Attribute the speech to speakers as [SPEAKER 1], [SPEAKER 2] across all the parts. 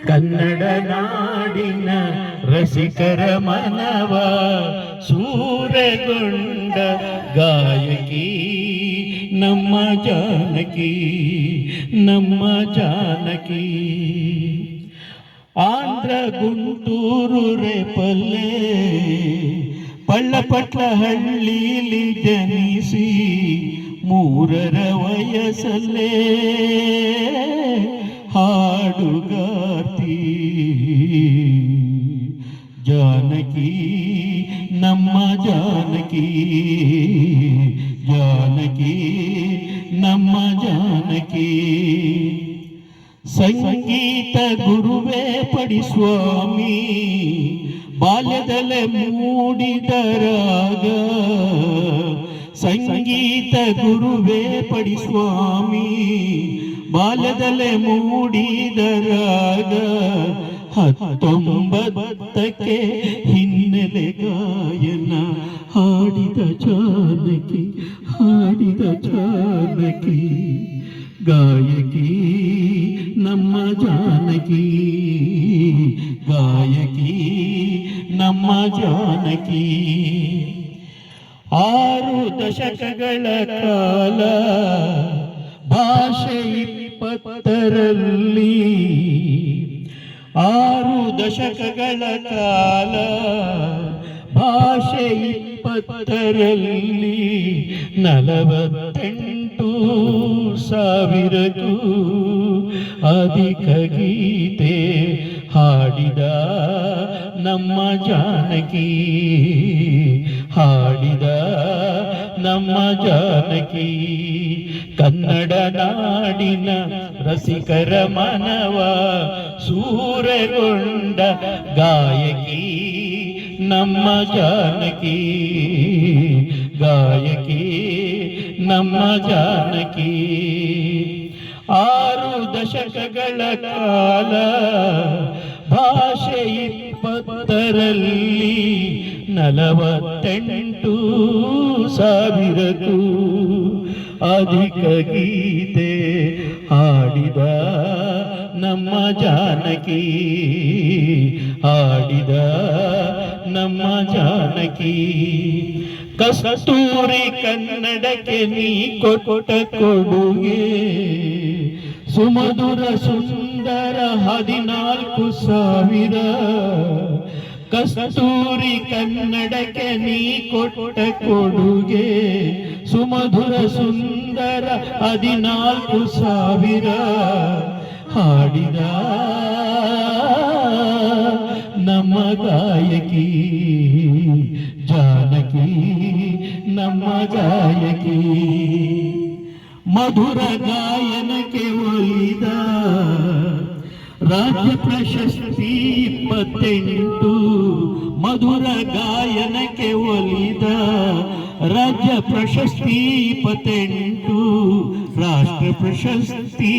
[SPEAKER 1] ಕನ್ನಡ ನಾಡಿನ ರಸಿಕರ ಮನವ ಸೂರೆಗೊಂಡ ಗಾಯಕಿ ನಮ್ಮ ಜಾನಕಿ, ನಮ್ಮ ಜಾನಕಿ. ಆಂಧ್ರ ಗುಂಟೂರು ರೇಪಲ್ಲೆ ಪಳ್ಳಪಟ್ಲ ಹಳ್ಳಿಲಿ ಜನಿಸಿ 3ರ ವಯಸ್ಸಲ್ಲೇ ಹಾಡುಗಾರ್ತಿ ಜಾನಕಿ, ನಮ್ಮ ಜಾನಕಿ, ಜಾನಕಿ ನಮ್ಮ ಜಾನಕಿ. ಸಂಗೀತ ಗುರುವೇ ಪಡಿಸ್ವಾಮಿ ಬಾಲ್ಯದಲ್ಲೇ ಮೂಡಿದ ರಾಗ. ಸಂಗೀತ ಗುರುವೇ ಪಡಿಸ್ವಾಮಿ ಬಾಲ್ಯದಲ್ಲೇ ಮೂಡಿದ ರಾಗ. 19ಕ್ಕೆ ಹಿನ್ನೆಲೆ ಗಾಯನ ಹಾಡಿದ ಜಾನಕಿ, ಹಾಡಿದ ಜಾನಕಿ. ಗಾಯಕಿ ನಮ್ಮ ಜಾನಕಿ, ಗಾಯಕಿ ನಮ್ಮ ಜಾನಕಿ. 6 ದಶಕಗಳ ಕಾಲ ಭಾಷೆ 20ರಲ್ಲಿ, 6 ದಶಕಗಳ ಕಾಲ ಭಾಷೆ 20ರಲ್ಲಿ 48,000ಕ್ಕೂ ಅಧಿಕ ಗೀತೆ ಹಾಡಿದ ನಮ್ಮ ಜಾನಕಿ, ಹಾಡಿದ ನಮ್ಮ ಜಾನಕಿ. ಕನ್ನಡ ನಾಡಿನ ರಸಿಕರ ಮನವ ಸೂರೆಗೊಂಡ ಗಾಯಕಿ ನಮ್ಮ ಜಾನಕಿ, ಗಾಯಕಿ ನಮ್ಮ ಜಾನಕಿ. 6 ದಶಕಗಳ ಕಾಲ ಭಾಷೆ 20ರಲ್ಲಿ 48,000ಕ್ಕೂ ಅಧಿಕ ಗೀತೆ ಹಾಡಿದ ನಮ್ಮ ಜಾನಕಿ, ಹಾಡಿದ ನಮ್ಮ ಜಾನಕಿ. ಕಸ್ತೂರಿ ಕನ್ನಡಕ್ಕೆ ನೀ ಕೊಟ್ಟ ಕೊಡುಗೆ ಸುಮಧುರ ಸುಂದರ 14,000. ಕಸ್ತೂರಿ ಕನ್ನಡಕ್ಕೆ ನೀ ಕೊಟ್ಟ ಕೊಡುಗೆ ಸುಮಧುರ ಸುಂದರ 14,000. ಹಾಡಿದ ನಮ್ಮ ಗಾಯಕಿ ಜಾನಕಿ, ನಮ್ಮ ಗಾಯಕಿ. ಮಧುರ ಗಾಯನಕ್ಕೆ ಒಲಿದ ರಾಜ್ಯ ಪ್ರಶಸ್ತಿ 28. ಮಧುರ ಗಾಯನಕ್ಕೆ ಒಲಿದ ರಾಜ್ಯ ಪ್ರಶಸ್ತಿ 28. ರಾಷ್ಟ್ರ ಪ್ರಶಸ್ತಿ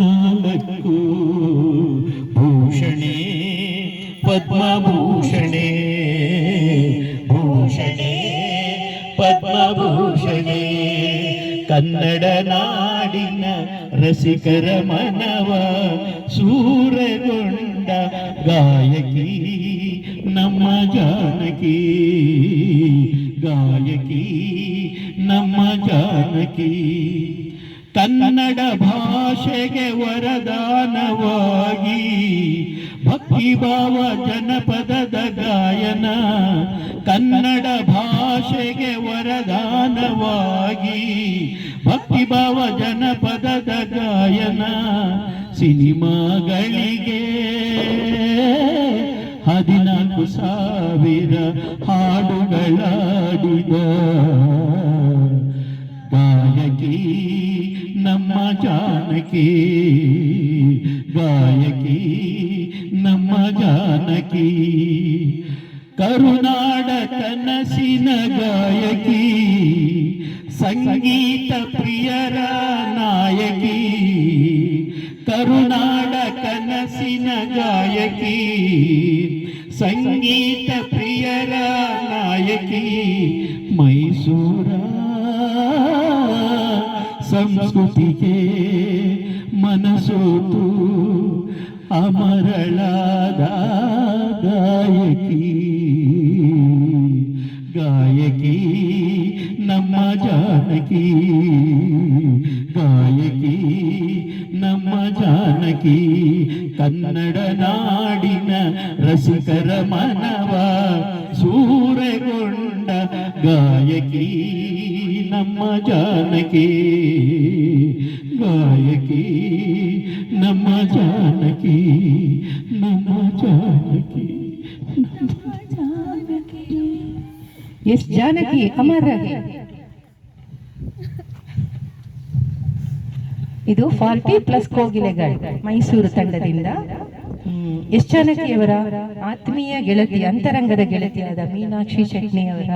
[SPEAKER 1] 4. ಭೂಷಣೆ ಪದ್ಮಭೂಷಣೆ, ಭೂಷಣೆ ಪದ್ಮಭೂಷಣೆ. ಕನ್ನಡ ನಾಡಿನ ರಸಿಕರ ಮನವ ಸೂರೆಗೊಂಡ ಗಾಯಕಿ ನಮ್ಮ ಜಾನಕಿ, ಗಾಯಕಿ ನಮ್ಮ ಜಾನಕಿ. ಕನ್ನಡ ಭಾಷೆಗೆ ವರದಾನವಾಗಿ ಭಕ್ತಿಭಾವ ಜನಪದದ ಗಾಯನ. ಕನ್ನಡ ಭಾಷೆಗೆ ವರದಾನವಾಗಿ ಭಕ್ತಿಭಾವ ಜನಪದದ ಗಾಯನ. ಸಿನಿಮಾಗಳಿಗೆ 14,000 ಹಾಡುಗಳಾಡಿದ ಗಾಯಕಿ ನಮ್ಮ ಜಾನಕಿ, ಗಾಯಕಿ ನಮ್ಮ ಜಾನಕಿ. ಕರುನಾಡ ಕನಸಿನ ಗಾಯಕಿ, ಸಂಗೀತ ಪ್ರಿಯರ ನಾಯಕಿ. ಕರುನಾಡ ಕನಸಿನ ಗಾಯಕಿ, ಸಂಗೀತ ಪ್ರಿಯರ ನಾಯಕಿ. ಮೈಸೂರ ಸಂಸ್ಕೃತಿಗೆ ಮನಸೋತು ಅಮರಳಾದ ಗಾಯಕಿ ಗಾಯಕಿ ನಮ್ಮ ಜಾನಕಿ ಗಾಯಕಿ ನಮ್ಮ ಜಾನಕಿ ಕನ್ನಡ ನಾಡಿನ ರಸಿಕರ ಮನವ ಸೂರೆಗೊಂಡ ಗಾಯಕಿ ನಮ್ಮ ಜಾನಕಿ ಗಾಯಕಿ ನಮ್ಮ ಜಾನಕಿ ನಮ್ಮ ಜಾನಕಿ
[SPEAKER 2] ಎಸ್ ಜಾನಕಿ ಅಮರ ರಹೆ. ಇದು 40+ ಕೋಗಿಲೆಗಳು ಮೈಸೂರು ತಂಡದಿಂದ. ಎಸ್ ಜಾನಕಿಯವರ ಆತ್ಮೀಯ ಗೆಳತಿ, ಅಂತರಂಗದ ಗೆಳತಿಯಾದ ಮೀನಾಕ್ಷಿ ಚಟ್ನಿ ಅವರ